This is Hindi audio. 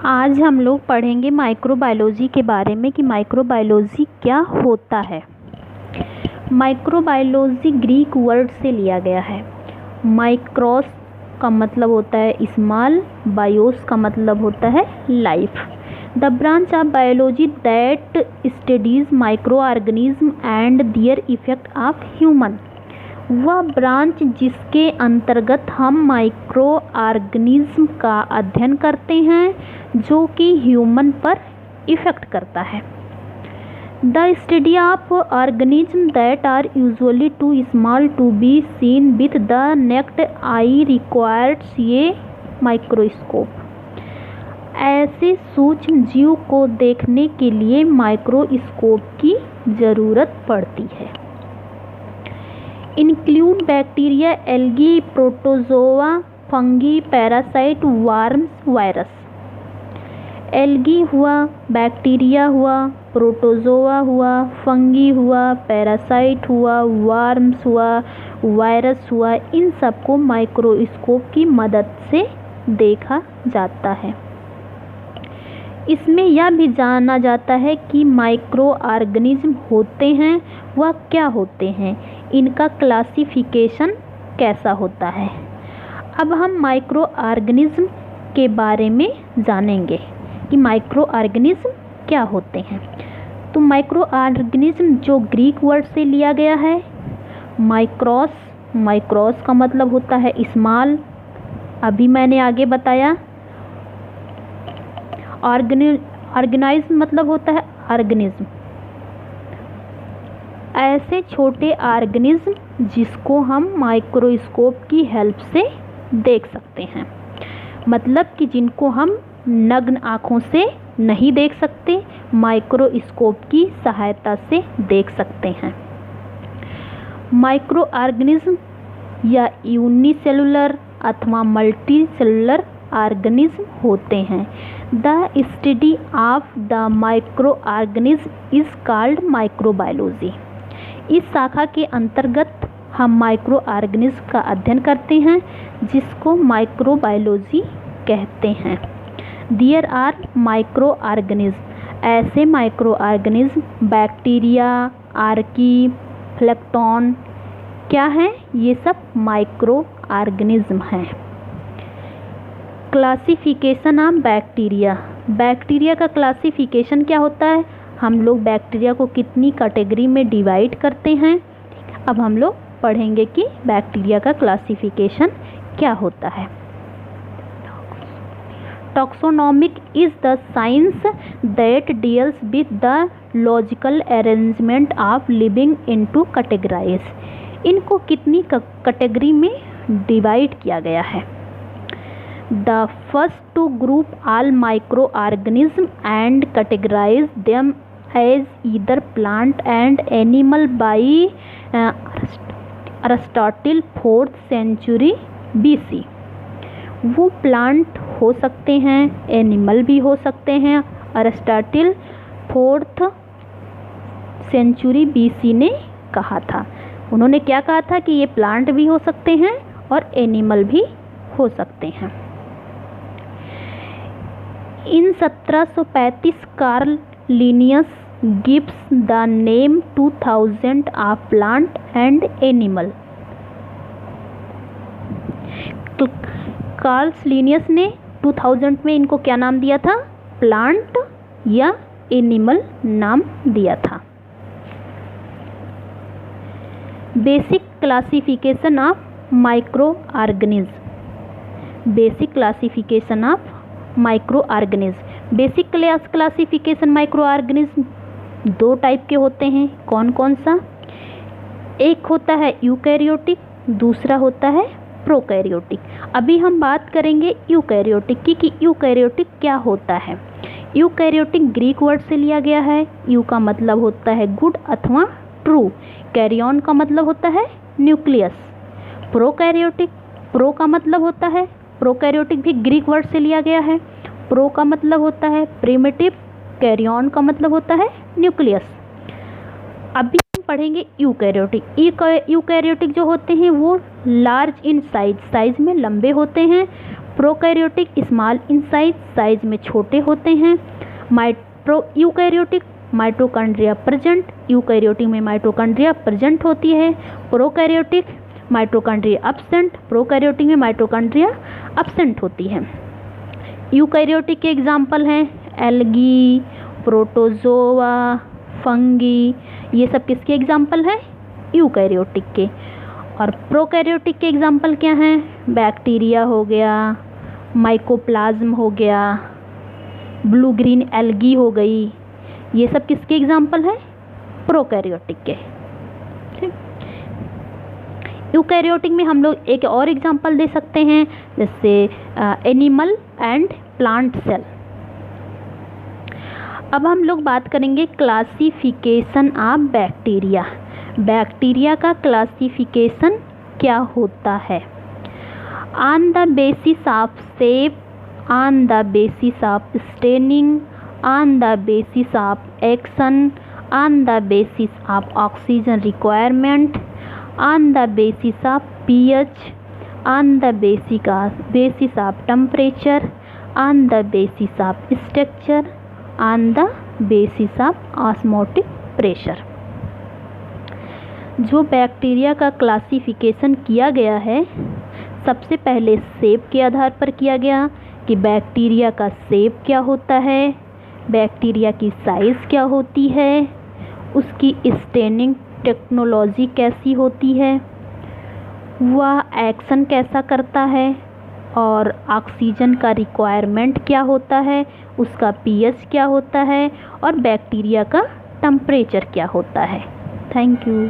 आज हम लोग पढ़ेंगे माइक्रोबायोलॉजी के बारे में कि माइक्रोबायोलॉजी क्या होता है। माइक्रोबायोलॉजी ग्रीक वर्ड से लिया गया है। माइक्रोस का मतलब होता है स्मॉल, बायोस का मतलब होता है life. The branch of biology that studies micro organism and their effect of human. वह ब्रांच जिसके अंतर्गत हम माइक्रो ऑर्गेनिज्म का अध्ययन करते हैं जो कि ह्यूमन पर इफ़ेक्ट करता है। The study of organism that are usually too small to be seen with the naked eye requires a microscope. ऐसे सूक्ष्म जीव को देखने के लिए माइक्रोस्कोप की ज़रूरत पड़ती है। Include bacteria, algae, protozoa, fungi, parasite, warms, virus. Algae हुआ, बैक्टीरिया हुआ, प्रोटोजोआ हुआ, फंगी हुआ, पैरासाइट हुआ, वार्म्स हुआ, वायरस हुआ, इन सबको माइक्रोस्कोप की मदद से देखा जाता है। इसमें यह भी जाना जाता है कि माइक्रो ऑर्गेनिज्म होते हैं वह क्या होते हैं, इनका क्लासिफिकेशन कैसा होता है। अब हम माइक्रो ऑर्गेनिज्म के बारे में जानेंगे कि माइक्रो ऑर्गेनिज्म क्या होते हैं। तो माइक्रो ऑर्गेनिज्म जो ग्रीक वर्ड से लिया गया है, माइक्रोस, माइक्रोस का मतलब होता है स्मॉल, अभी मैंने आगे बताया। ऑर्गेनाइज्म मतलब होता है ऑर्गेनिज्म, ऐसे छोटे ऑर्गेनिज्म जिसको हम माइक्रोस्कोप की हेल्प से देख सकते हैं, मतलब कि जिनको हम नग्न आँखों से नहीं देख सकते, माइक्रोस्कोप की सहायता से देख सकते हैं। माइक्रो ऑर्गेनिज्म या यूनिसेलुलर अथवा मल्टी सेलुलर ऑर्गेनिज्म होते हैं। The study of the micro organism is called microbiology. इस शाखा के अंतर्गत हम माइक्रो ऑर्गेनिज्म का अध्ययन करते हैं जिसको माइक्रोबायोलॉजी कहते हैं। देयर आर माइक्रो ऑर्गेनिज्म, ऐसे micro organism bacteria, Archie, plankton क्या हैं, ये सब माइक्रो ऑर्गेनिज्म हैं। Classification of bacteria. बैक्टीरिया का क्लासिफिकेशन क्या होता है, हम लोग बैक्टीरिया को कितनी कैटेगरी में डिवाइड करते हैं। अब हम लोग पढ़ेंगे कि बैक्टीरिया का क्लासिफिकेशन क्या होता है। Taxonomic is the science that deals with the logical arrangement of living into categorize. इनको कितनी कैटेगरी में डिवाइड किया गया है। The first to group all microorganisms and categorize them as either plant and animal by Aristotle 4th century BC। वो प्लांट हो सकते हैं, एनिमल भी हो सकते हैं। अरिस्टोटल 4th सेंचुरी BC ने कहा था। उन्होंने क्या कहा था कि ये प्लांट भी हो सकते हैं और एनिमल भी हो सकते हैं। In 1735 Karl Linnaeus gives the name 2000 of plant and animal। Karl Linnaeus ने 2000 में इनको क्या नाम दिया था, प्लांट या एनिमल नाम दिया था। Basic classification of micro organism. Basic classification of micro organism. Basic classification micro organism दो टाइप के होते हैं। कौन कौन सा, एक होता है यूकैरियोटिक, दूसरा होता है प्रोकैरियोटिक। अभी हम बात करेंगे यूकैरियोटिक की कि यूकैरियोटिक क्या होता है। यूकैरियोटिक ग्रीक वर्ड से लिया गया है। यू का मतलब होता है गुड अथवा ट्रू, कैरियन का मतलब होता है न्यूक्लियस। प्रोकैरियोटिक, प्रो का मतलब होता है, प्रोकैरियोटिक भी ग्रीक वर्ड से लिया गया है। प्रो का मतलब होता है प्रिमिटिव, कैरियन का मतलब होता है न्यूक्लियस। अभी हम पढ़ेंगे यूकैरियोटिक। यूकैरियोटिक जो होते हैं वो लार्ज इन साइज, साइज में लंबे होते हैं। प्रोकैरियोटिक स्मॉल इन साइज में छोटे होते हैं। यूकैरियोटिक माइटोकॉन्ड्रिया प्रेजेंट, यूकैरियोटिक में माइटोकॉन्ड्रिया प्रेजेंट होती है। प्रोकैरियोटिक माइटोकॉन्ड्रिया एब्सेंट, प्रोकैरियोटिक में माइटोकॉन्ड्रिया एब्सेंट होती है। यूकैरियोटिक के एग्जाम्पल हैं एल्गी, प्रोटोजोआ, फंगी, ये सब किसके एग्जाम्पल हैं? यूकैरियोटिक के। और प्रोकैरियोटिक के एग्जाम्पल क्या हैं? बैक्टीरिया हो गया, माइकोप्लाज्म हो गया, ब्लू ग्रीन एल्गी हो गई, ये सब किसके एग्जाम्पल हैं? प्रोकैरियोटिक के। यूकैरियोटिक में हम लोग एक और एग्जाम्पल दे सकते हैं, जैसे एनिमल एंड प्लांट सेल। अब हम लोग बात करेंगे क्लासिफिकेशन ऑफ बैक्टीरिया। बैक्टीरिया का क्लासिफिकेशन क्या होता है? On the basis of shape, on the basis of staining, on the basis of action, on the basis of oxygen requirement, on the basis of pH, on the basis of temperature, on the basis of structure, on the basis of osmotic pressure। जो बैक्टीरिया का क्लासिफिकेशन किया गया है, सबसे पहले शेप के आधार पर किया गया कि बैक्टीरिया का शेप क्या होता है, बैक्टीरिया की साइज़ क्या होती है, उसकी स्टेनिंग टेक्नोलॉजी कैसी होती है, वह एक्शन कैसा करता है, और ऑक्सीजन का रिक्वायरमेंट क्या होता है, उसका पीएच क्या होता है, और बैक्टीरिया का टेम्परेचर क्या होता है। Thank you.